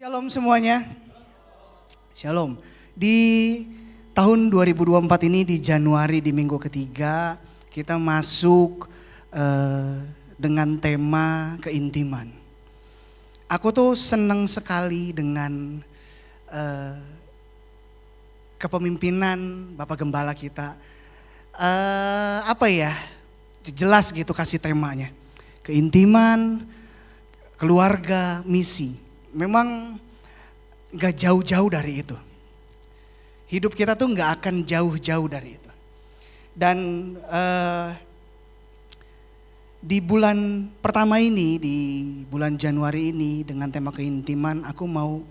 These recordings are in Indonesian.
Shalom semuanya. Shalom. Di tahun 2024 ini di Januari di minggu ketiga kita masuk dengan tema keintiman. Aku tuh senang sekali dengan kepemimpinan Bapak Gembala kita. Jelas gitu kasih temanya. Keintiman, keluarga, misi. Memang gak jauh-jauh dari itu. Hidup kita tuh gak akan jauh-jauh dari itu. Dan di bulan pertama ini, di bulan Januari ini dengan tema keintiman, aku mau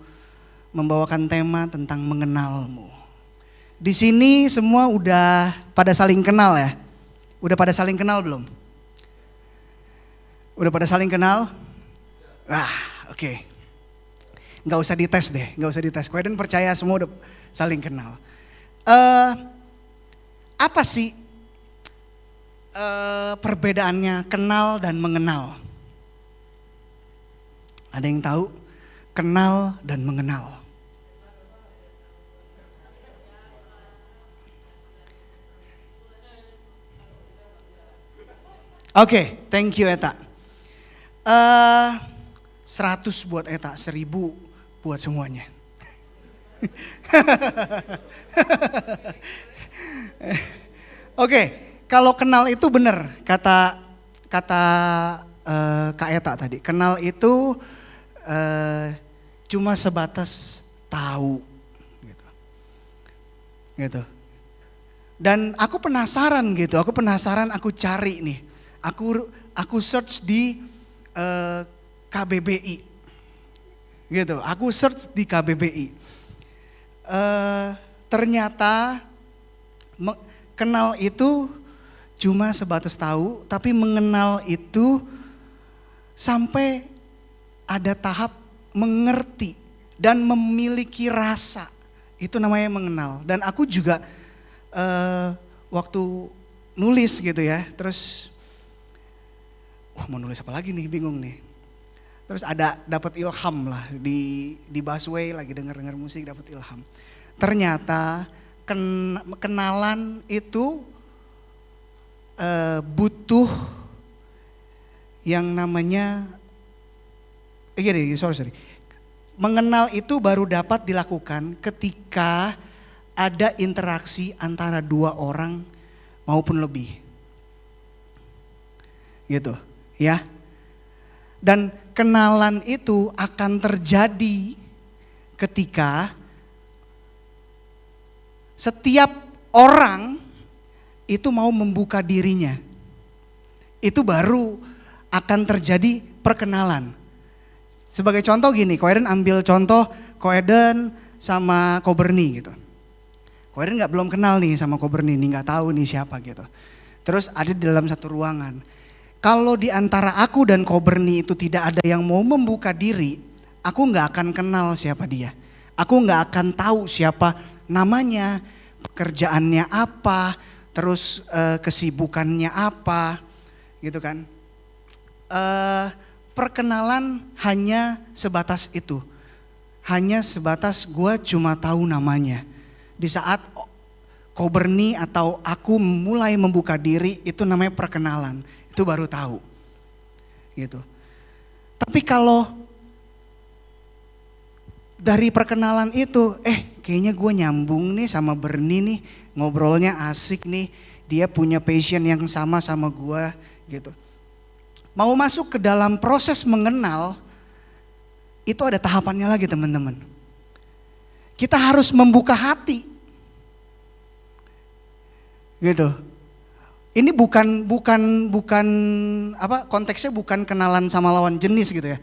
membawakan tema tentang mengenalmu. Di sini semua udah pada saling kenal ya? Udah pada saling kenal belum? Udah pada saling kenal? Oke. Nggak usah dites deh, nggak usah dites. Koeden percaya semua udah saling kenal. Apa sih perbedaannya kenal dan mengenal? Ada yang tahu? Kenal dan mengenal. Oke, thank you Eta. 100 buat Eta, 1000 buat semuanya. Oke, kalau kenal itu benar kata Kak Eta tadi. Kenal itu cuma sebatas tahu, gitu. Dan aku penasaran gitu. Aku cari nih. Aku search di KBBI. Gitu, aku search di KBBI. Ternyata kenal itu cuma sebatas tahu, tapi mengenal itu sampai ada tahap mengerti dan memiliki rasa. Itu namanya mengenal. Dan aku juga waktu nulis gitu ya, terus mau nulis apa lagi nih, bingung nih. Terus dapat ilham lah di busway lagi dengar musik, dapat ilham. Ternyata kenalan itu butuh yang namanya mengenal itu baru dapat dilakukan ketika ada interaksi antara dua orang maupun lebih. Gitu, ya. Dan kenalan itu akan terjadi ketika setiap orang itu mau membuka dirinya. Itu baru akan terjadi perkenalan. Sebagai contoh gini, Koeden ambil contoh Koeden sama Koberni gitu. Koeden belum kenal nih sama Koberni, nih gak tahu nih siapa gitu. Terus ada di dalam satu ruangan. Kalau di antara aku dan Koberni itu tidak ada yang mau membuka diri, aku gak akan kenal siapa dia. Aku gak akan tahu siapa namanya, pekerjaannya apa, terus kesibukannya apa, gitu kan. Perkenalan hanya sebatas itu. Hanya sebatas gue cuma tahu namanya. Di saat Koberni atau aku mulai membuka diri, itu namanya perkenalan. Itu baru tahu gitu. Tapi kalau dari perkenalan itu kayaknya gue nyambung nih sama Berni nih, ngobrolnya asik nih, dia punya passion yang sama gue gitu. Mau masuk ke dalam proses mengenal itu ada tahapannya lagi teman-teman. Kita harus membuka hati gitu. Ini bukan konteksnya bukan kenalan sama lawan jenis gitu ya.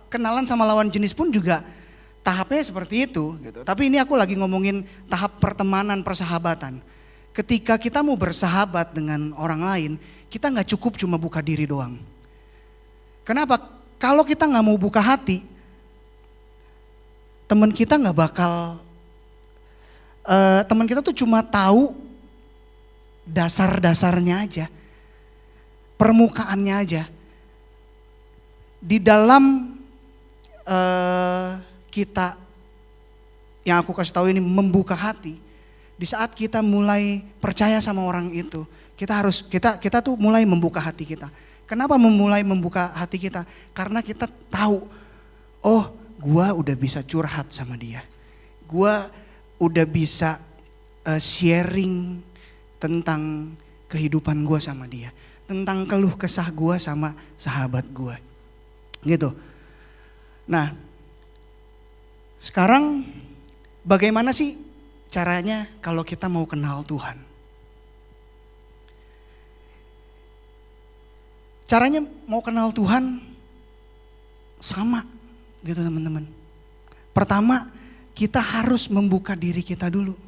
Kenalan sama lawan jenis pun juga tahapnya seperti itu gitu. Tapi ini aku lagi ngomongin tahap pertemanan, persahabatan. Ketika kita mau bersahabat dengan orang lain, kita nggak cukup cuma buka diri doang. Kenapa? Kalau kita nggak mau buka hati, teman kita nggak bakal. Teman kita tuh cuma tahu dasar-dasarnya aja, permukaannya aja. Di dalam kita, yang aku kasih tahu ini, membuka hati, di saat kita mulai percaya sama orang itu, kita tuh mulai membuka hati kita. Kenapa mulai membuka hati kita? Karena kita tahu, oh gua udah bisa curhat sama dia. Gua udah bisa sharing tentang kehidupan gua sama dia. Tentang keluh kesah gua sama sahabat gua. Gitu. Nah, sekarang bagaimana sih caranya kalau kita mau kenal Tuhan? Caranya mau kenal Tuhan sama gitu teman-teman. Pertama, kita harus membuka diri kita dulu.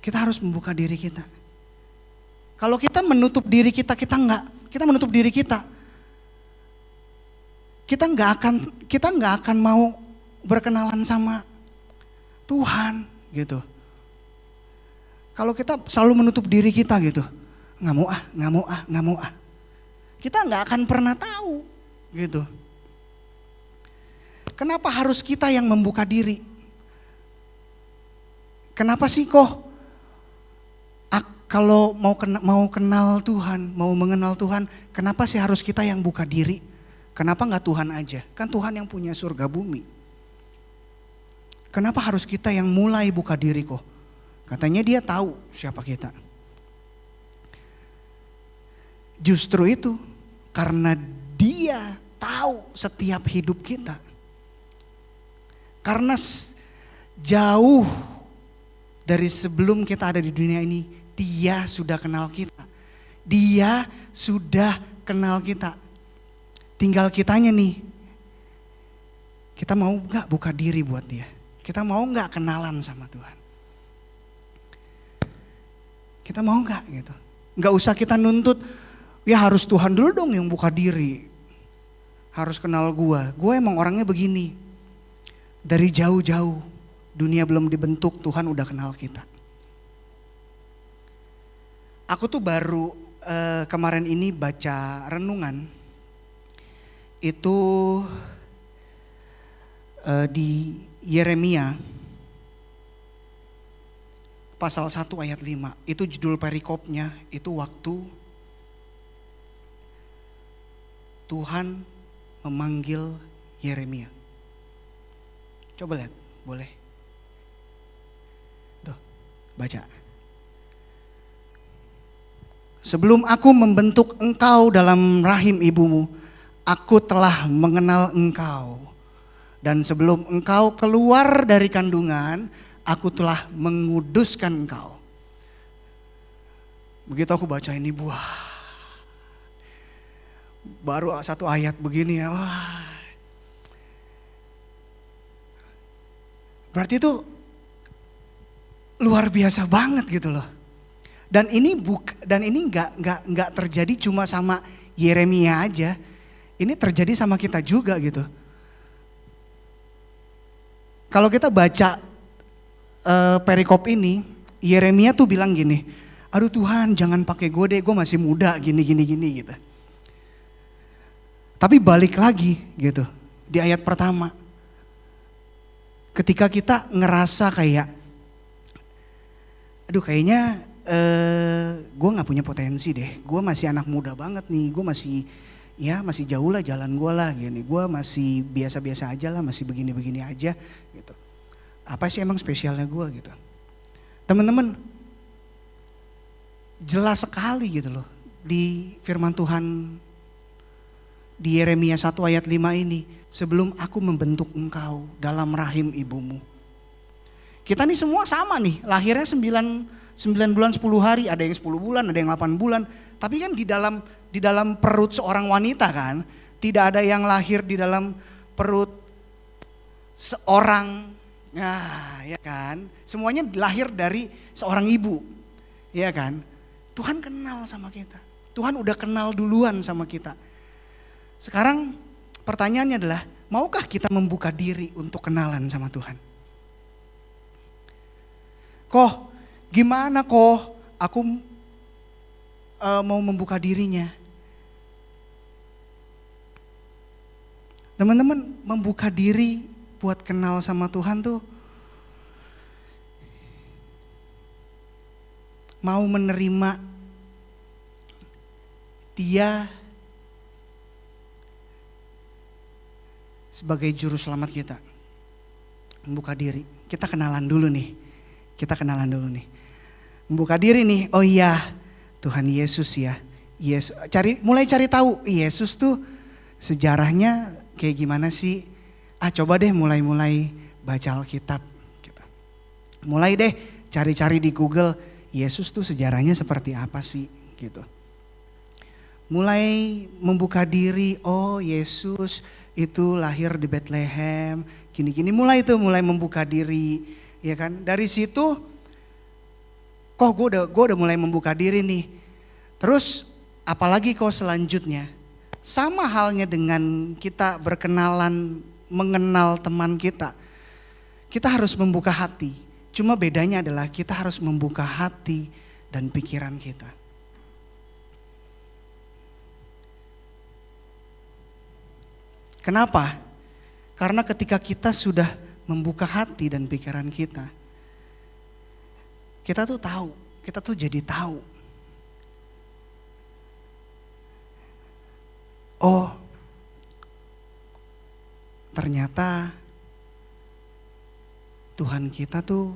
Kita harus membuka diri kita. Kalau kita menutup diri kita menutup diri kita. Kita nggak akan mau berkenalan sama Tuhan gitu. Kalau kita selalu menutup diri kita gitu, nggak mau ah. Kita nggak akan pernah tahu gitu. Kenapa harus kita yang membuka diri? Kenapa sih kok kalau mau kenal Tuhan, mau mengenal Tuhan, kenapa sih harus kita yang buka diri? Kenapa nggak Tuhan aja? Kan Tuhan yang punya surga bumi. Kenapa harus kita yang mulai buka diri kok? Katanya dia tahu siapa kita. Justru itu karena dia tahu setiap hidup kita. Karena jauh dari sebelum kita ada di dunia ini, dia sudah kenal kita. Dia sudah kenal kita. Tinggal kitanya nih, kita mau gak buka diri buat dia? Kita mau gak kenalan sama Tuhan? Kita mau gak gitu? Gak usah kita nuntut, ya harus Tuhan dulu dong yang buka diri. Harus kenal gua emang orangnya begini. Dari jauh-jauh, dunia belum dibentuk, Tuhan udah kenal kita. Aku tuh baru kemarin ini baca renungan. Itu di Yeremia pasal 1 ayat 5. Itu judul perikopnya, itu waktu Tuhan memanggil Yeremia. Coba lihat, boleh? Tuh, baca. Sebelum aku membentuk engkau dalam rahim ibumu, aku telah mengenal engkau. Dan sebelum engkau keluar dari kandungan, aku telah menguduskan engkau. Begitu aku baca ini, baru satu ayat begini ya, berarti itu luar biasa banget gitu loh. Dan ini nggak terjadi cuma sama Yeremia aja. Ini terjadi sama kita juga gitu. Kalau kita baca perikop ini, Yeremia tuh bilang gini, aduh Tuhan jangan pakai gue deh, gue masih muda gini gitu. Tapi balik lagi gitu, di ayat pertama. Ketika kita ngerasa kayak, aduh kayaknya gue gak punya potensi deh, gue masih anak muda banget nih, gue masih jauh lah jalan gue lah gini, gue masih biasa-biasa aja lah, masih begini-begini aja gitu. Apa sih emang spesialnya gue gitu. Teman-teman, jelas sekali gitu loh di firman Tuhan di Yeremia 1 ayat 5 ini, sebelum aku membentuk engkau dalam rahim ibumu. Kita nih semua sama nih, lahirnya 9 bulan 10 hari, ada yang 10 bulan, ada yang 8 bulan. Tapi kan di dalam perut seorang wanita kan, tidak ada yang lahir di dalam perut seorang, nah ya kan, semuanya lahir dari seorang ibu, ya kan. Tuhan kenal sama kita, Tuhan udah kenal duluan sama kita. Sekarang pertanyaannya adalah, maukah kita membuka diri untuk kenalan sama Tuhan? Gimana aku mau membuka dirinya? Teman-teman, membuka diri buat kenal sama Tuhan tuh mau menerima Dia sebagai juru selamat kita. Membuka diri. Kita kenalan dulu nih. Membuka diri nih. Oh iya, Tuhan Yesus ya. Mulai cari tahu Yesus tuh sejarahnya kayak gimana sih? Coba deh mulai baca Alkitab gitu. Mulai deh cari-cari di Google, Yesus tuh sejarahnya seperti apa sih gitu. Mulai membuka diri, oh Yesus itu lahir di Bethlehem, gini-gini. Mulai membuka diri, ya kan? Dari situ, kok gue udah mulai membuka diri nih. Terus apalagi kok selanjutnya? Sama halnya dengan kita berkenalan, mengenal teman kita. Kita harus membuka hati. Cuma bedanya adalah kita harus membuka hati dan pikiran kita. Kenapa? Karena ketika kita sudah membuka hati dan pikiran kita tuh tahu, kita tuh jadi tahu. Oh, ternyata Tuhan kita tuh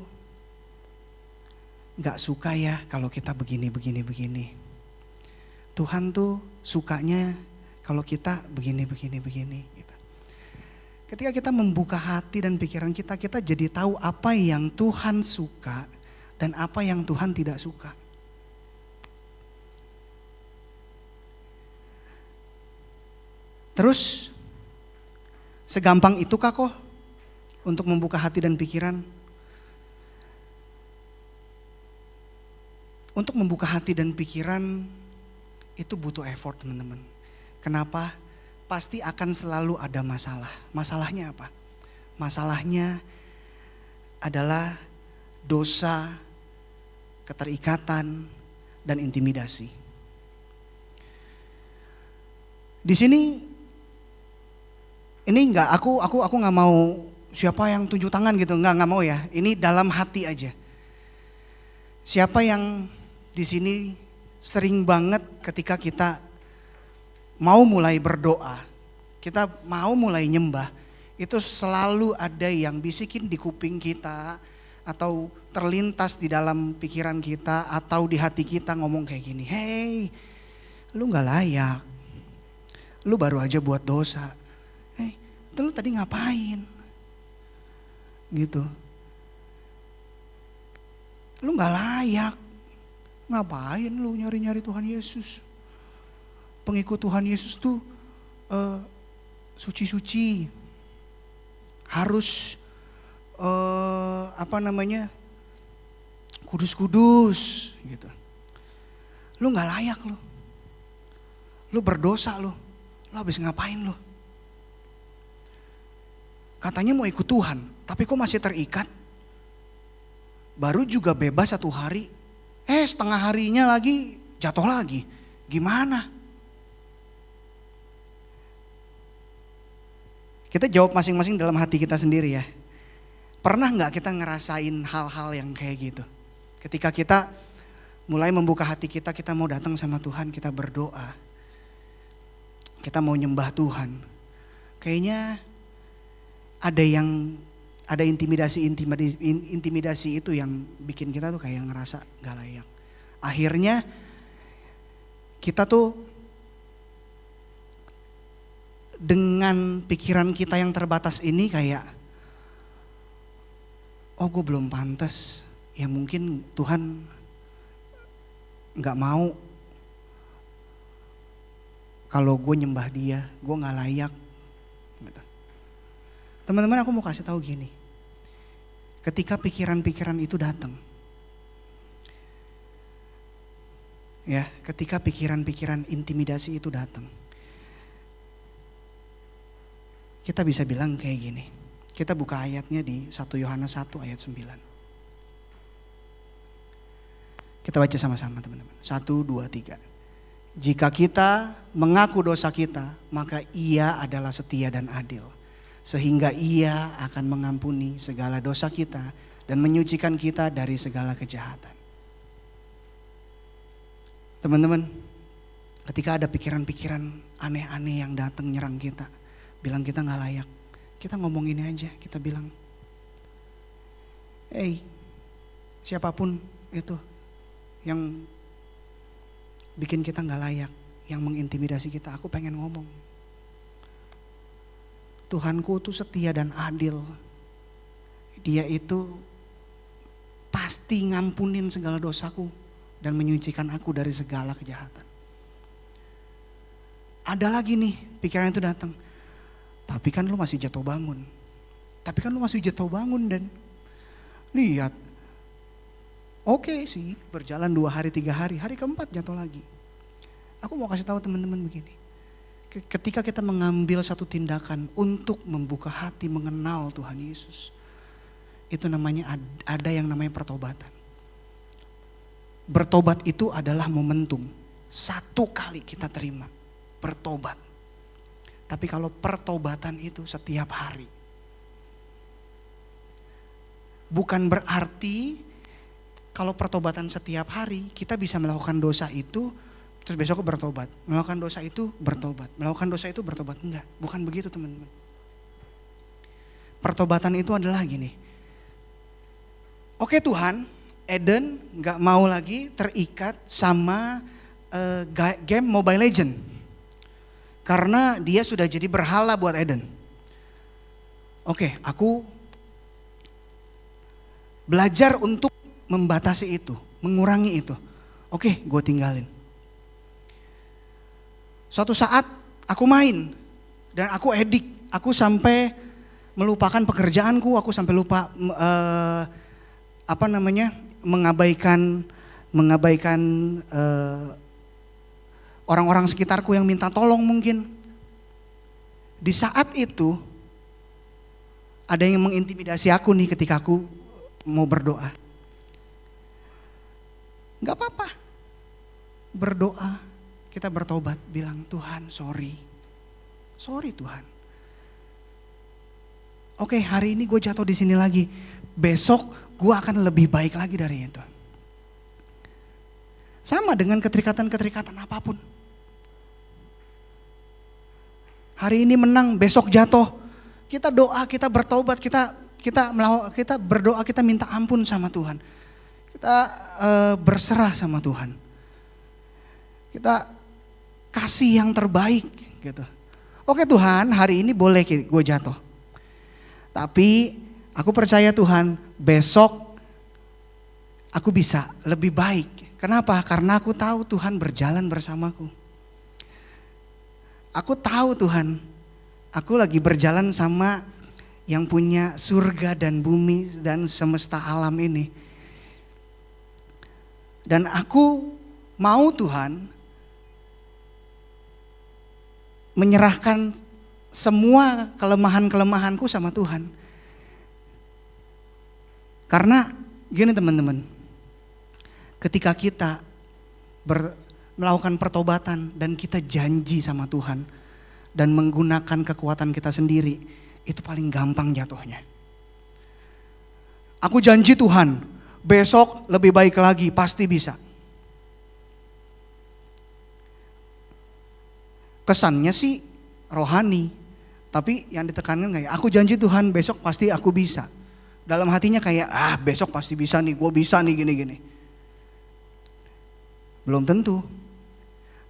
gak suka ya kalau kita begini. Tuhan tuh sukanya kalau kita begini. Gitu. Ketika kita membuka hati dan pikiran kita jadi tahu apa yang Tuhan suka dan apa yang Tuhan tidak suka. Terus segampang itukah kok untuk membuka hati dan pikiran? Untuk membuka hati dan pikiran itu butuh effort, teman-teman. Kenapa? Pasti akan selalu ada masalah. Masalahnya apa? Masalahnya adalah dosa, keterikatan, dan intimidasi. Di sini ini aku nggak mau siapa yang tunjuk tangan gitu, nggak mau ya. Ini dalam hati aja. Siapa yang di sini sering banget ketika kita mau mulai berdoa, kita mau mulai nyembah, itu selalu ada yang bisikin di kuping kita atau terlintas di dalam pikiran kita atau di hati kita ngomong kayak gini, hey, lu nggak layak, lu baru aja buat dosa, hey, lu tadi ngapain, gitu, lu nggak layak. Ngapain lu nyari-nyari Tuhan Yesus? Pengikut Tuhan Yesus tuh suci-suci. Harus kudus-kudus gitu. Lu gak layak lu. Lu berdosa lu. Lu habis ngapain lu? Katanya mau ikut Tuhan, tapi kok masih terikat? Baru juga bebas 1 hari. Setengah harinya lagi jatuh lagi. Gimana? Kita jawab masing-masing dalam hati kita sendiri ya. Pernah gak kita ngerasain hal-hal yang kayak gitu? Ketika kita mulai membuka hati kita mau datang sama Tuhan, kita berdoa. Kita mau nyembah Tuhan. Kayaknya ada intimidasi itu yang bikin kita tuh kayak ngerasa gak layak. Akhirnya kita tuh dengan pikiran kita yang terbatas ini kayak, oh gue belum pantas, ya mungkin Tuhan gak mau kalau gue nyembah Dia, gue gak layak. Gitu. Teman-teman, aku mau kasih tahu gini. Ketika pikiran-pikiran itu datang, ya, ketika pikiran-pikiran intimidasi itu datang, kita bisa bilang kayak gini. Kita buka ayatnya di 1 Yohanes 1 ayat 9. Kita baca sama-sama teman-teman. 1, 2, 3. Jika kita mengaku dosa kita, maka Ia adalah setia dan adil. Sehingga Ia akan mengampuni segala dosa kita dan menyucikan kita dari segala kejahatan. Teman-teman, ketika ada pikiran-pikiran aneh-aneh yang datang nyerang kita, bilang kita gak layak, kita ngomong ini aja, kita bilang, siapapun itu yang bikin kita gak layak, yang mengintimidasi kita, aku pengen ngomong. Tuhanku tuh setia dan adil. Dia itu pasti ngampunin segala dosaku dan menyucikan aku dari segala kejahatan. Ada lagi nih pikiran itu datang. Tapi kan lu masih jatuh bangun. Dan lihat. Oke sih, berjalan 2 hari 3 hari, hari keempat jatuh lagi. Aku mau kasih tahu teman-teman begini. Ketika kita mengambil satu tindakan untuk membuka hati mengenal Tuhan Yesus, itu namanya ada yang namanya pertobatan. Bertobat itu adalah momentum. 1 kali kita terima bertobat. Tapi kalau pertobatan itu setiap hari, bukan berarti kalau pertobatan setiap hari kita bisa melakukan dosa itu terus besok bertobat. Melakukan dosa itu bertobat. Enggak, bukan begitu teman-teman. Pertobatan itu adalah gini. Oke Tuhan, Eden gak mau lagi terikat sama game Mobile Legend. Karena dia sudah jadi berhala buat Eden. Oke, aku belajar untuk membatasi itu, mengurangi itu. Oke, gue tinggalin. Suatu saat aku main dan aku edik, aku sampai melupakan pekerjaanku, aku sampai lupa mengabaikan orang-orang sekitarku yang minta tolong mungkin. Di saat itu ada yang mengintimidasi aku nih ketika aku mau berdoa. Gak apa-apa, berdoa, kita bertobat, bilang Tuhan sorry Tuhan. Oke, hari ini gue jatuh di sini lagi, besok gue akan lebih baik lagi dari itu. Sama dengan keterikatan-keterikatan apapun. Hari ini menang, besok jatuh, kita doa, kita bertobat, kita berdoa, kita minta ampun sama Tuhan. Kita berserah sama Tuhan. Kita kasih yang terbaik gitu. Oke Tuhan, hari ini boleh gue jatuh. Tapi aku percaya Tuhan, besok aku bisa lebih baik. Kenapa? Karena aku tahu Tuhan berjalan bersamaku. Aku tahu Tuhan, aku lagi berjalan sama yang punya surga dan bumi dan semesta alam ini. Dan aku mau Tuhan menyerahkan semua kelemahan-kelemahanku sama Tuhan. Karena gini teman-teman, ketika kita melakukan pertobatan dan kita janji sama Tuhan dan menggunakan kekuatan kita sendiri, itu paling gampang jatuhnya. Aku janji Tuhan, besok lebih baik lagi, pasti bisa. Kesannya sih rohani, tapi yang ditekankan kayak aku janji Tuhan besok pasti aku bisa. Dalam hatinya kayak besok pasti bisa nih, gue bisa nih gini-gini. Belum tentu.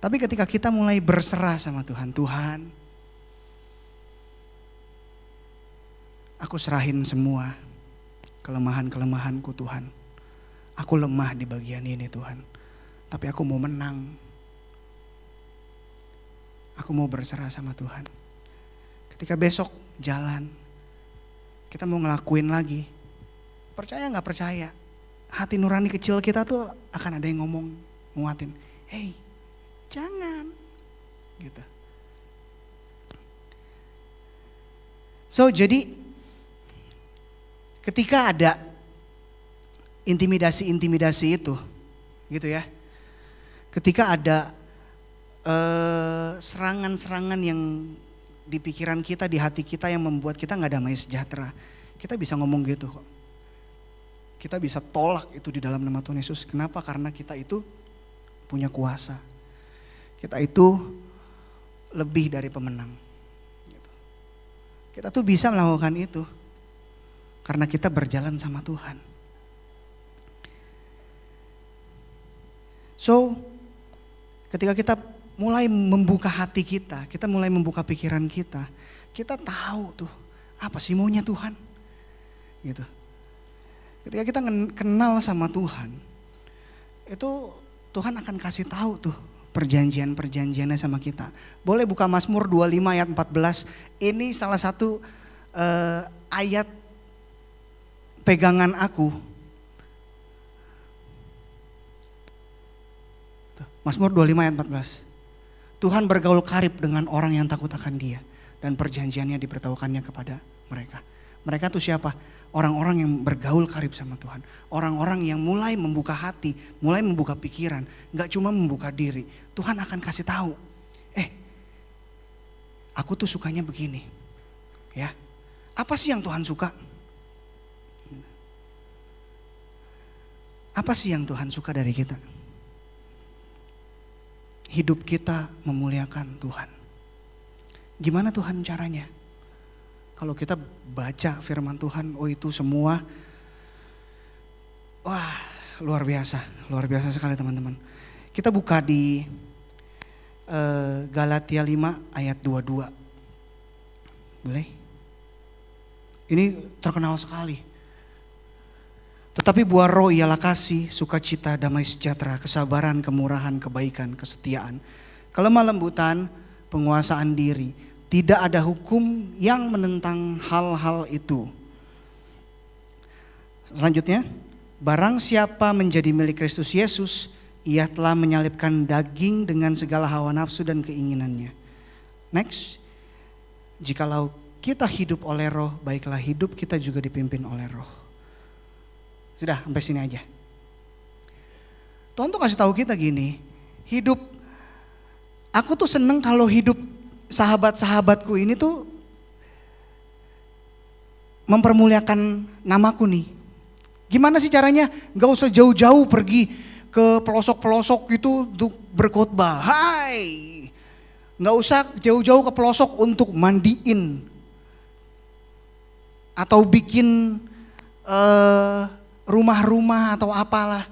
Tapi ketika kita mulai berserah sama Tuhan, Tuhan aku serahin semua kelemahan-kelemahanku Tuhan. Aku lemah di bagian ini Tuhan, tapi aku mau menang. Aku mau berserah sama Tuhan. Ketika besok jalan, kita mau ngelakuin lagi. Percaya gak percaya, hati nurani kecil kita tuh akan ada yang ngomong, nguatin. Hey, jangan. Gitu. So jadi ketika ada intimidasi-intimidasi itu, gitu ya. Ketika ada serangan-serangan yang di pikiran kita, di hati kita yang membuat kita nggak damai sejahtera. Kita bisa ngomong gitu kok. Kita bisa tolak itu di dalam nama Tuhan Yesus. Kenapa? Karena kita itu punya kuasa. Kita itu lebih dari pemenang. Kita tuh bisa melakukan itu karena kita berjalan sama Tuhan. So, ketika kita mulai membuka hati kita mulai membuka pikiran kita tahu tuh apa sih maunya Tuhan. Gitu. Ketika kita kenal sama Tuhan, itu Tuhan akan kasih tahu tuh perjanjiannya sama kita. Boleh buka Mazmur 25 ayat 14. Ini salah satu ayat pegangan aku. Mazmur 25 ayat 14. Tuhan bergaul karib dengan orang yang takut akan Dia dan perjanjiannya diberitahukannya kepada mereka. Mereka tuh siapa? Orang-orang yang bergaul karib sama Tuhan. Orang-orang yang mulai membuka hati, mulai membuka pikiran. Gak cuma membuka diri. Tuhan akan kasih tahu. Aku tuh sukanya begini. Ya, apa sih yang Tuhan suka? Apa sih yang Tuhan suka dari kita? Hidup kita memuliakan Tuhan. Gimana Tuhan caranya? Kalau kita baca firman Tuhan, itu semua, wah luar biasa sekali teman-teman. Kita buka di Galatia 5 ayat 22. Boleh? Ini terkenal sekali. Tetapi buah roh ialah kasih, sukacita, damai sejahtera, kesabaran, kemurahan, kebaikan, kesetiaan, kelemah lembutan, penguasaan diri. Tidak ada hukum yang menentang hal-hal itu. Selanjutnya, barang siapa menjadi milik Kristus Yesus, ia telah menyalibkan daging dengan segala hawa nafsu dan keinginannya. Next, jikalau kita hidup oleh roh, baiklah hidup kita juga dipimpin oleh roh. Sudah, sampai sini aja. Tuhan tuh kasih tahu kita gini, hidup, aku tuh seneng kalau hidup sahabat-sahabatku ini tuh mempermuliakan namaku nih. Gimana sih caranya? Gak usah jauh-jauh pergi ke pelosok-pelosok gitu untuk berkhotbah. Hai, gak usah jauh-jauh ke pelosok untuk mandiin atau bikin rumah-rumah atau apalah.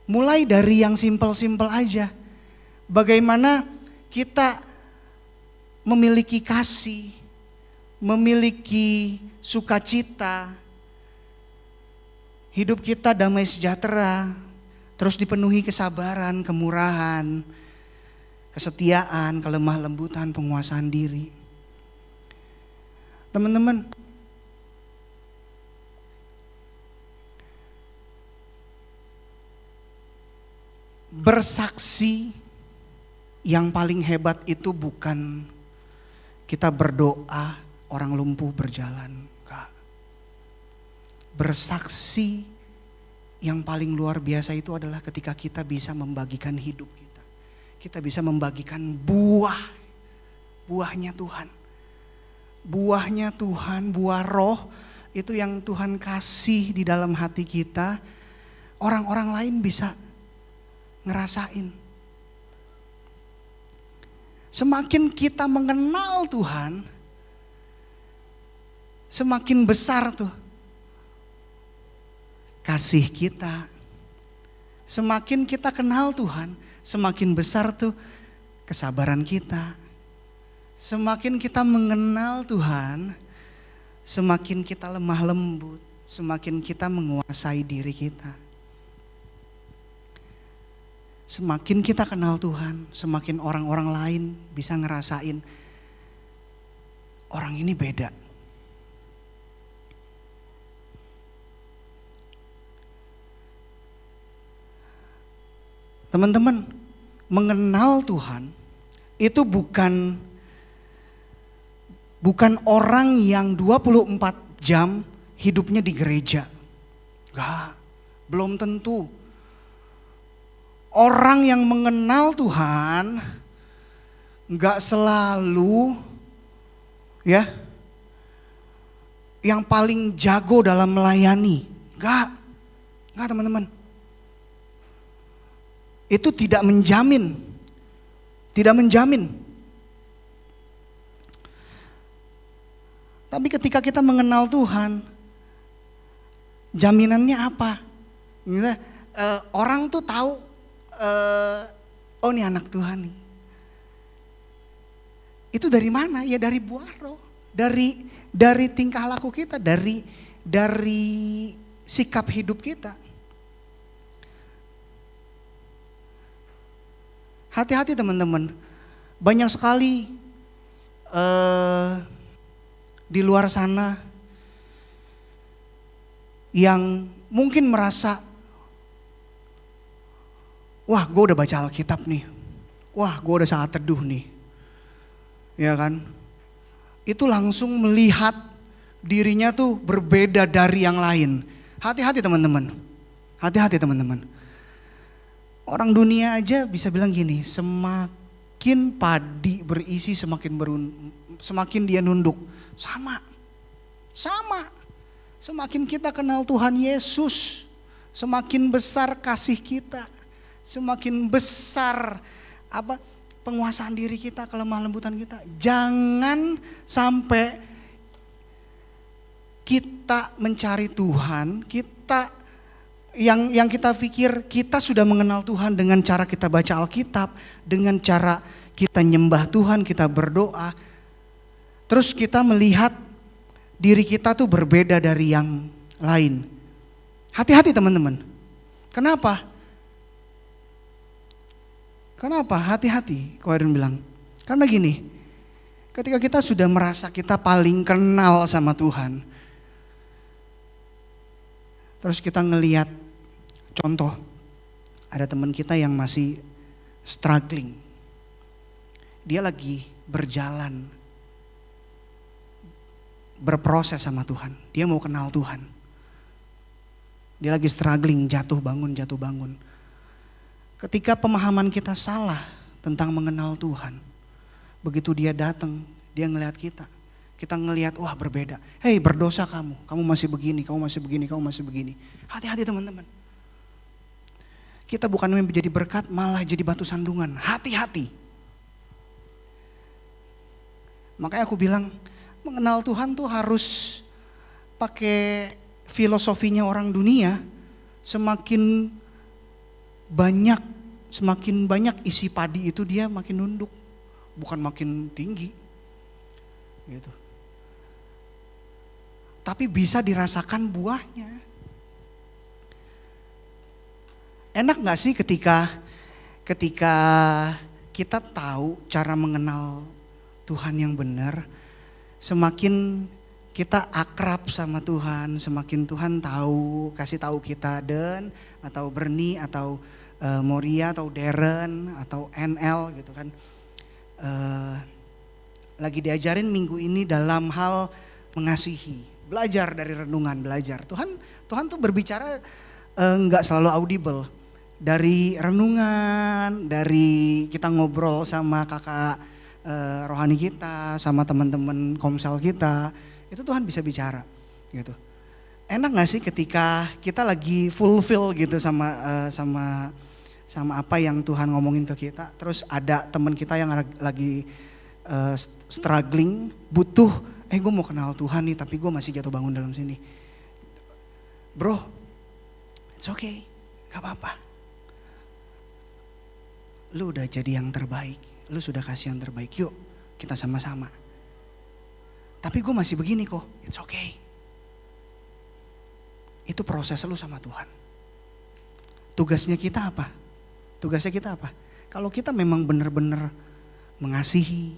Mulai dari yang simpel-simpel aja. Bagaimana kita memiliki kasih, memiliki sukacita, hidup kita damai sejahtera, terus dipenuhi kesabaran, kemurahan, kesetiaan, kelemah lembutan, penguasaan diri. Teman-teman, bersaksi yang paling hebat itu bukan kita berdoa orang lumpuh berjalan. Enggak. Bersaksi yang paling luar biasa itu adalah ketika kita bisa membagikan hidup kita. Kita bisa membagikan buahnya Tuhan. Buahnya Tuhan, buah roh itu yang Tuhan kasih di dalam hati kita. Orang-orang lain bisa ngerasain. Semakin kita mengenal Tuhan, semakin besar tuh kasih kita. Semakin kita kenal Tuhan, semakin besar tuh kesabaran kita. Semakin kita mengenal Tuhan, semakin kita lemah lembut, semakin kita menguasai diri kita. Semakin kita kenal Tuhan, semakin orang-orang lain bisa ngerasain orang ini beda. Teman-teman, mengenal Tuhan itu bukan orang yang 24 jam hidupnya di gereja. Enggak, belum tentu. orang yang mengenal Tuhan nggak selalu ya yang paling jago dalam melayani. Nggak teman-teman. Itu tidak menjamin. Tapi ketika kita mengenal Tuhan, jaminannya apa? Misalnya, orang tuh tahu, oh ini anak Tuhan nih. Itu dari mana? Ya dari buah roh, dari tingkah laku kita, dari sikap hidup kita. Hati-hati teman-teman, banyak sekali di luar sana yang mungkin merasa, wah gue udah baca Alkitab nih, wah gue udah saat teduh nih, ya kan? Itu langsung melihat dirinya tuh berbeda dari yang lain. Hati-hati teman-teman, hati-hati teman-teman. Orang dunia aja bisa bilang gini, semakin padi berisi semakin dia nunduk. Sama. Semakin kita kenal Tuhan Yesus, semakin besar kasih kita, semakin besar penguasaan diri kita, kelemah lembutan kita. Jangan sampai kita mencari Tuhan, yang kita pikir kita sudah mengenal Tuhan dengan cara kita baca Alkitab, dengan cara kita nyembah Tuhan, kita berdoa. Terus kita melihat diri kita tuh berbeda dari yang lain. Hati-hati teman-teman. Kenapa? Hati-hati, Koiren bilang. Karena gini, ketika kita sudah merasa kita paling kenal sama Tuhan, terus kita ngelihat contoh, ada teman kita yang masih struggling. Dia lagi berjalan, berproses sama Tuhan. Dia mau kenal Tuhan. Dia lagi struggling, jatuh bangun. Ketika pemahaman kita salah tentang mengenal Tuhan, begitu dia datang, dia ngelihat kita. Kita ngelihat, wah berbeda. Hei berdosa kamu masih begini, kamu masih begini. Hati-hati teman-teman. Kita bukan menjadi berkat, malah jadi batu sandungan. Hati-hati. Makanya aku bilang, mengenal Tuhan tuh harus pakai filosofinya orang dunia. Semakin banyak isi padi itu dia makin nunduk, bukan makin tinggi. Gitu. Tapi bisa dirasakan buahnya. Enak gak sih ketika kita tahu cara mengenal Tuhan yang benar, semakin kita akrab sama Tuhan, semakin Tuhan kasih tahu kita Dan atau Bernie atau Moria atau Darren atau NL gitu kan. Lagi diajarin minggu ini dalam hal mengasihi. Belajar dari renungan, belajar. Tuhan tuh berbicara nggak selalu audible. Dari renungan, dari kita ngobrol sama kakak rohani kita, sama teman-teman komsel kita, itu Tuhan bisa bicara gitu. Enak nggak sih ketika kita lagi fulfill gitu sama apa yang Tuhan ngomongin ke kita, terus ada teman kita yang lagi struggling, butuh, gue mau kenal Tuhan nih tapi gue masih jatuh bangun dalam sini. Bro, it's okay, gak apa-apa. Lu udah jadi yang terbaik, lu sudah kasih yang terbaik, yuk kita sama-sama. Tapi gue masih begini kok, it's okay. Itu proses lu sama Tuhan. Tugasnya kita apa? Kalau kita memang benar-benar mengasihi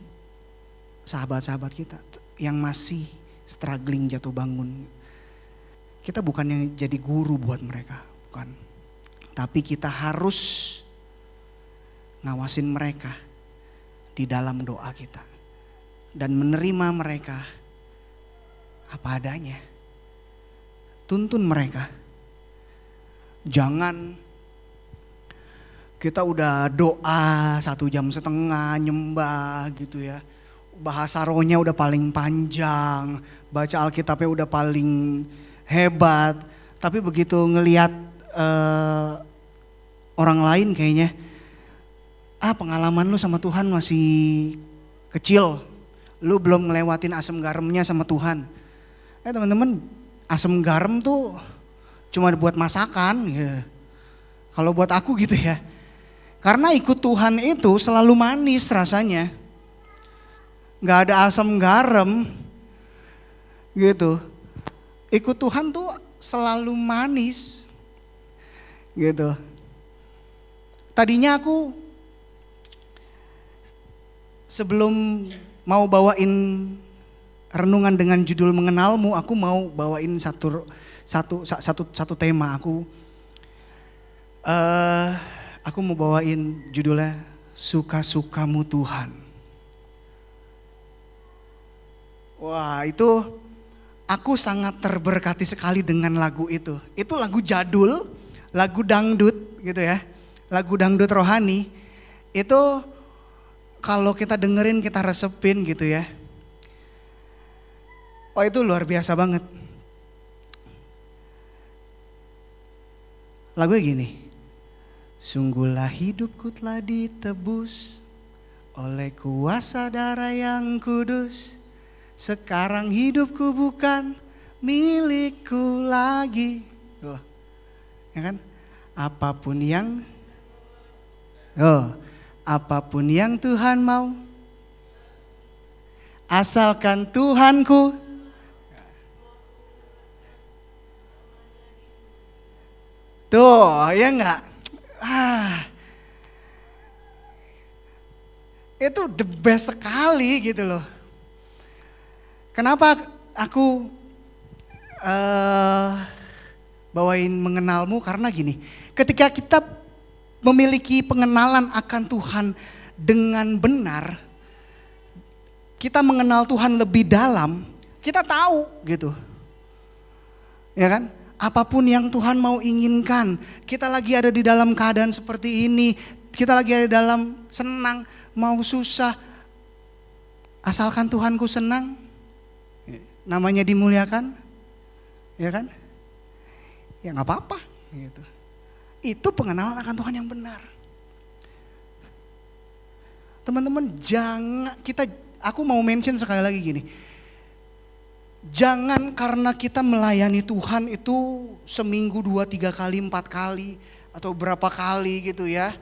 sahabat-sahabat kita yang masih struggling jatuh bangun, kita bukan yang jadi guru buat mereka, bukan. Tapi kita harus ngawasin mereka di dalam doa kita dan menerima mereka apa adanya. Tuntun mereka. Jangan Kita udah doa 1,5 jam nyembah gitu ya. Bahasa rohnya udah paling panjang, baca Alkitabnya udah paling hebat. Tapi begitu ngelihat orang lain kayaknya, pengalaman lu sama Tuhan masih kecil. Lu belum ngelewatin asam garamnya sama Tuhan. Teman-teman, asam garam tuh cuma buat masakan ya. Kalau buat aku gitu ya. Karena ikut Tuhan itu selalu manis rasanya. Gak ada asam garam gitu. Ikut Tuhan tuh selalu manis gitu. Tadinya aku sebelum mau bawain renungan dengan judul mengenalmu, aku mau bawain satu tema. Aku mau bawain judulnya Suka-sukamu Tuhan. Wah, itu aku sangat terberkati sekali dengan lagu itu. Itu lagu jadul, lagu dangdut gitu ya. Lagu dangdut rohani. Itu kalau kita dengerin, kita resepin gitu ya. Oh, itu luar biasa banget. Lagunya gini. Sungguhlah hidupku telah ditebus oleh kuasa darah yang kudus. Sekarang hidupku bukan milikku lagi. Tuh, ya kan? Apapun yang Tuhan mau, asalkan Tuhanku. Tuh, ya enggak? Itu the best sekali gitu loh. Kenapa aku bawain mengenalmu? Karena gini, ketika kita memiliki pengenalan akan Tuhan dengan benar, kita mengenal Tuhan lebih dalam, kita tahu gitu. Ya kan? Apapun yang Tuhan mau inginkan, kita lagi ada di dalam keadaan seperti ini, kita lagi ada di dalam senang, mau susah, asalkan Tuhanku senang, namanya dimuliakan, ya kan? Ya nggak apa-apa, gitu. Itu pengenalan akan Tuhan yang benar. Teman-teman, aku mau mention sekali lagi gini. Jangan karena kita melayani Tuhan itu seminggu 2, 3 kali, 4 kali atau berapa kali gitu ya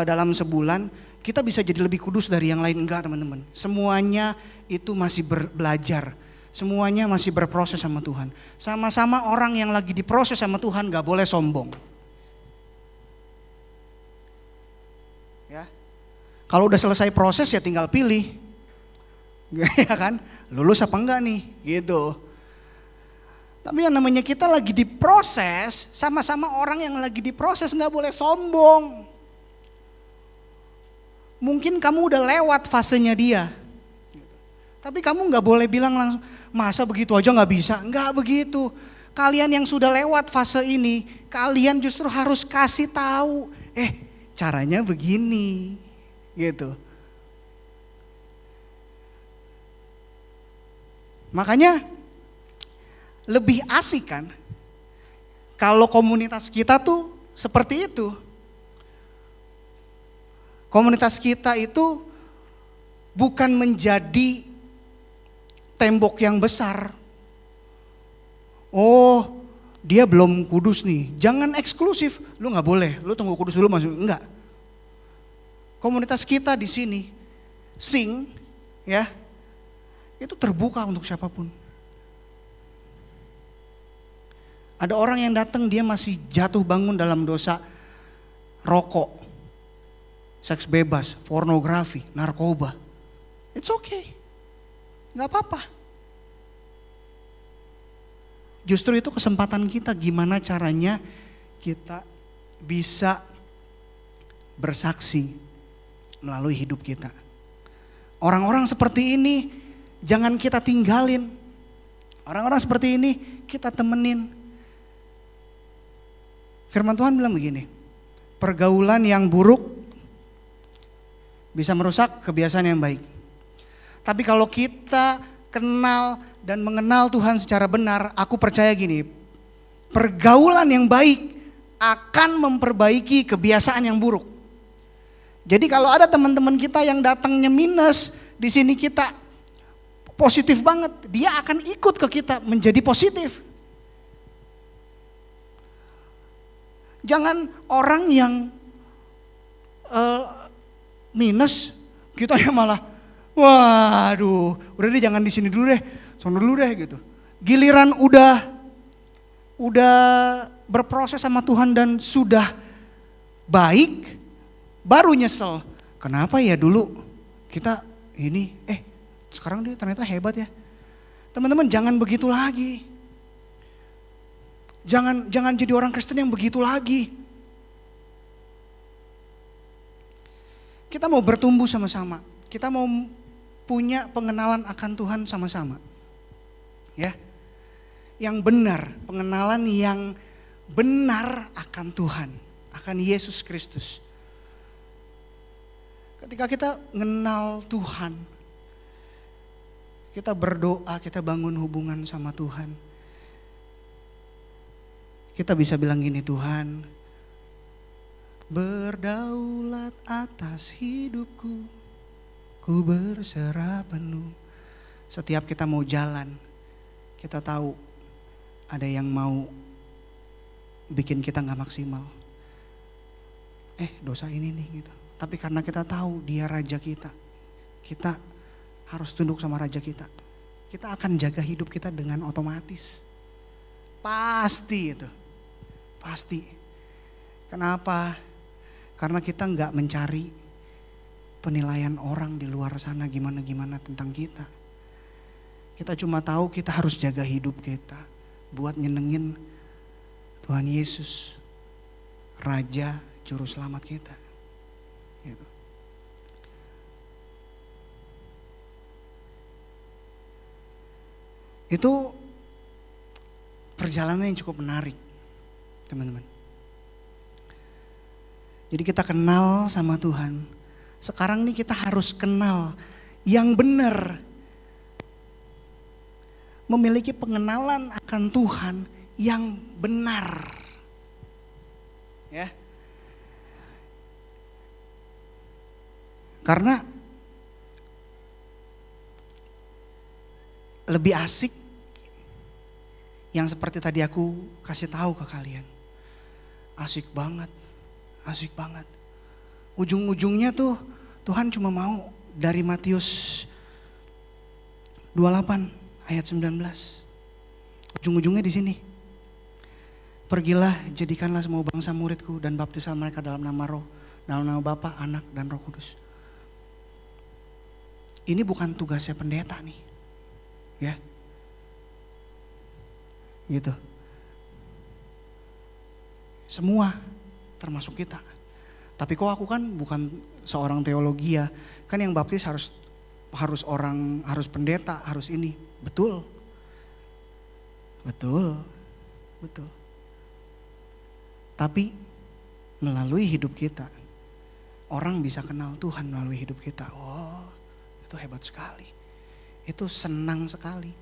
dalam sebulan kita bisa jadi lebih kudus dari yang lain. Enggak, teman-teman. Semuanya itu masih belajar. Semuanya masih berproses sama Tuhan. Sama-sama orang yang lagi diproses sama Tuhan gak boleh sombong. Ya. Kalau udah selesai proses ya tinggal pilih. Ya kan? Lulus apa enggak nih? Gitu. Tapi yang namanya kita lagi diproses, sama-sama orang yang lagi diproses gak boleh sombong. Mungkin kamu udah lewat fasenya dia. Tapi kamu gak boleh bilang langsung, masa begitu aja gak bisa? Enggak begitu. Kalian yang sudah lewat fase ini, kalian justru harus kasih tahu, caranya begini. Gitu. Makanya lebih asik kan kalau komunitas kita tuh seperti itu. Komunitas kita itu bukan menjadi tembok yang besar. Oh, dia belum kudus nih. Jangan eksklusif. Lu nggak boleh. Lu tunggu kudus dulu masuk. Enggak. Komunitas kita di sini ya. Itu terbuka untuk siapapun. Ada orang yang datang dia masih jatuh bangun dalam dosa rokok, seks bebas, pornografi, narkoba. It's okay. Gak apa-apa. Justru itu kesempatan kita gimana caranya kita bisa bersaksi melalui hidup kita. Orang-orang seperti ini jangan kita tinggalin. Orang-orang seperti ini kita temenin. Firman Tuhan bilang begini, Pergaulan yang buruk bisa merusak kebiasaan yang baik. Tapi kalau kita kenal dan mengenal Tuhan secara benar, aku percaya gini, pergaulan yang baik akan memperbaiki kebiasaan yang buruk. Jadi kalau ada teman-teman kita yang datangnya minus, di sini kita positif banget, dia akan ikut ke kita menjadi positif. Jangan orang yang minus, kita yang malah, waduh, udah deh jangan di sini dulu deh, sono dulu deh gitu. Giliran udah berproses sama Tuhan dan sudah baik, baru nyesel. Kenapa ya dulu kita ini, sekarang dia ternyata hebat ya. Teman-teman jangan begitu lagi. Jangan jadi orang Kristen yang begitu lagi. Kita mau bertumbuh sama-sama. Kita mau punya pengenalan akan Tuhan sama-sama. Ya. Yang benar, pengenalan yang benar akan Tuhan, akan Yesus Kristus. Ketika kita mengenal Tuhan, kita berdoa, kita bangun hubungan sama Tuhan. Kita bisa bilang gini, Tuhan berdaulat atas hidupku, ku berserah penuh. Setiap kita mau jalan, kita tahu ada yang mau bikin kita gak maksimal. Dosa ini nih gitu. Tapi karena kita tahu dia raja kita, kita harus tunduk sama raja kita. Kita akan jaga hidup kita dengan otomatis. Pasti itu. Pasti. Kenapa? Karena kita nggak mencari penilaian orang di luar sana gimana-gimana tentang kita. Kita cuma tahu kita harus jaga hidup kita buat nyenengin Tuhan Yesus, Raja Juru Selamat kita. Gitu. Itu perjalanan yang cukup menarik, teman-teman. Jadi kita kenal sama Tuhan. Sekarang nih kita harus kenal yang benar. Memiliki pengenalan akan Tuhan yang benar. Ya. Karena lebih asik yang seperti tadi aku kasih tahu ke kalian. Asik banget. Asik banget. Ujung-ujungnya tuh Tuhan cuma mau dari Matius 28 ayat 19. Ujung-ujungnya di sini. Pergilah, jadikanlah semua bangsa muridku dan baptislah mereka dalam nama Bapa, Anak dan Roh Kudus. Ini bukan tugasnya pendeta nih. Ya. Gitu. Semua termasuk kita. Tapi kok aku kan bukan seorang teologi ya. Kan yang baptis harus pendeta, harus ini. Betul. Tapi melalui hidup kita, orang bisa kenal Tuhan melalui hidup kita. Oh, itu hebat sekali. Itu senang sekali.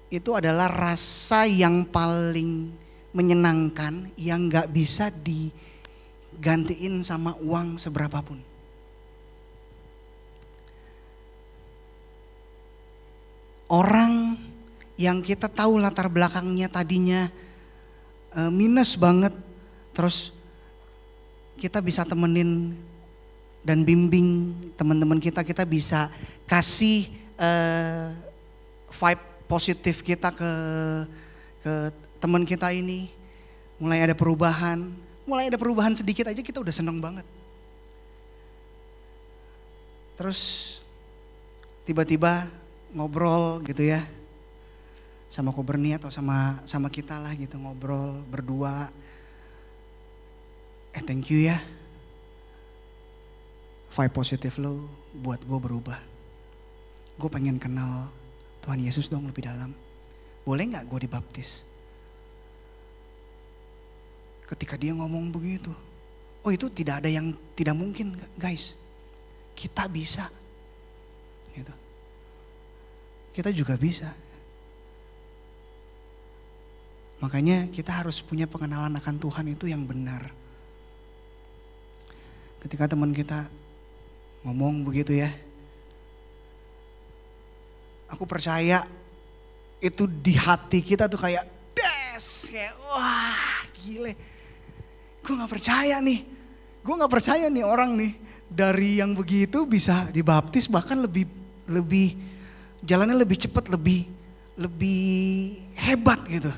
Itu adalah rasa yang paling menyenangkan yang gak bisa digantiin sama uang seberapapun. Orang yang kita tahu latar belakangnya tadinya minus banget, terus kita bisa temenin dan bimbing teman-teman kita bisa kasih vibe positif kita ke teman kita ini, mulai ada perubahan sedikit aja kita udah seneng banget. Terus tiba-tiba ngobrol gitu ya, sama Koberni atau sama kita lah gitu, ngobrol berdua. Thank you ya, vibe positif lo buat gue berubah. Gue pengen kenal Tuhan Yesus dong lebih dalam. Boleh gak gue dibaptis? Ketika dia ngomong begitu, Oh itu tidak ada yang tidak mungkin guys. Kita bisa. Gitu. Kita juga bisa. Makanya kita harus punya pengenalan akan Tuhan itu yang benar. Ketika teman kita ngomong begitu ya, aku percaya itu di hati kita tuh kayak des, kayak wah gile. Gue gak percaya nih orang nih dari yang begitu bisa dibaptis bahkan lebih jalannya lebih cepat, lebih hebat gitu.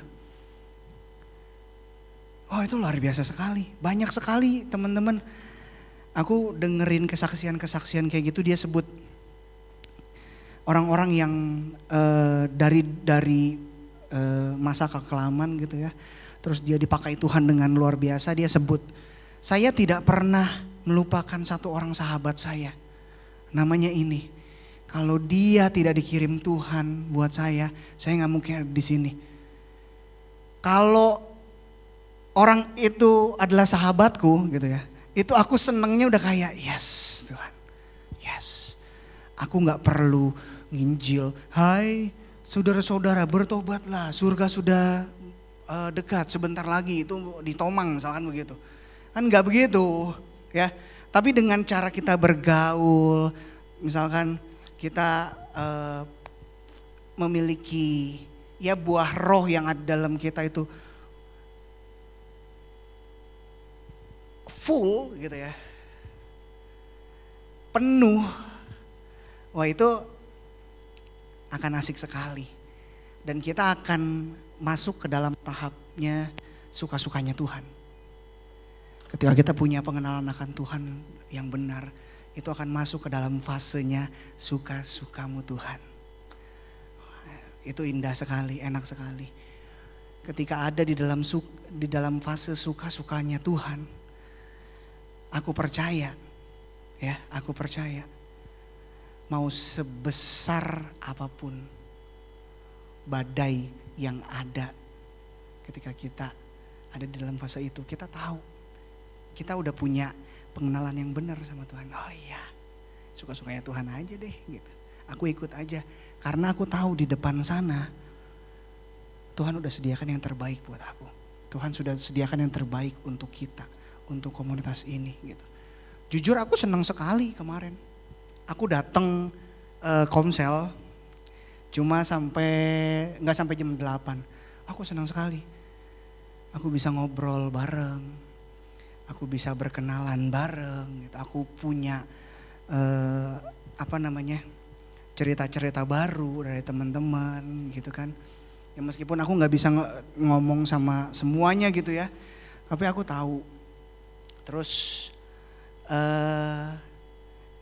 Oh itu luar biasa sekali, banyak sekali teman-teman. Aku dengerin kesaksian kayak gitu, dia sebut orang-orang yang dari masa kekelaman gitu ya. Terus dia dipakai Tuhan dengan luar biasa, dia sebut, saya tidak pernah melupakan satu orang sahabat saya. Namanya ini, kalau dia tidak dikirim Tuhan buat saya gak mungkin ada di sini. Kalau orang itu adalah sahabatku gitu ya, itu aku senengnya udah kayak yes Tuhan, yes. Aku gak perlu nginjil, hai saudara-saudara bertobatlah, surga sudah dekat sebentar lagi, itu di Tomang misalkan begitu. Kan gak begitu ya. Tapi dengan cara kita bergaul, misalkan kita memiliki ya buah roh yang ada dalam kita itu full gitu ya, penuh, wah itu akan asik sekali. Dan kita akan masuk ke dalam tahapnya suka-sukanya Tuhan. Ketika kita punya pengenalan akan Tuhan yang benar, itu akan masuk ke dalam fasenya suka-sukamu Tuhan. Itu indah sekali, enak sekali. Ketika ada di dalam fase suka-sukanya Tuhan, aku percaya mau sebesar apapun badai yang ada ketika kita ada di dalam fase itu, kita tahu kita udah punya pengenalan yang benar sama Tuhan. Oh iya, suka-sukanya Tuhan aja deh gitu. Aku ikut aja karena aku tahu di depan sana Tuhan udah sediakan yang terbaik buat aku. Tuhan sudah sediakan yang terbaik untuk kita, untuk komunitas ini gitu. Jujur aku senang sekali kemarin. Aku datang komsel cuma nggak sampai jam 8. Aku senang sekali. Aku bisa ngobrol bareng. Aku bisa berkenalan bareng gitu. Aku punya cerita-cerita baru dari teman-teman gitu kan. Ya meskipun aku nggak bisa ngomong sama semuanya gitu ya. Tapi aku tahu. Terus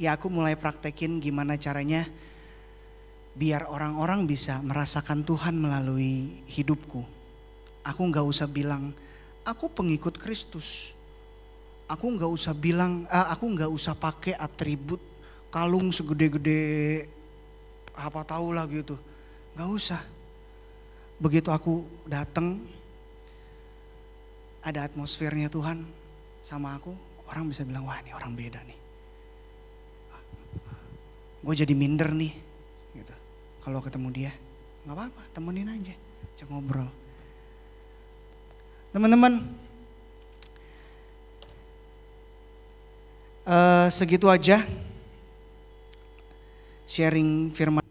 ya aku mulai praktekin gimana caranya biar orang-orang bisa merasakan Tuhan melalui hidupku. Aku gak usah bilang, aku pengikut Kristus. Aku gak usah bilang, aku gak usah pakai atribut kalung segede-gede apa tahu lah gitu. Gak usah. Begitu aku datang, ada atmosfernya Tuhan sama aku, orang bisa bilang, wah ini orang beda nih. Gue jadi minder nih gitu. Kalau ketemu dia, gak apa-apa, temenin aja, ajak ngobrol. Teman-teman, segitu aja sharing firman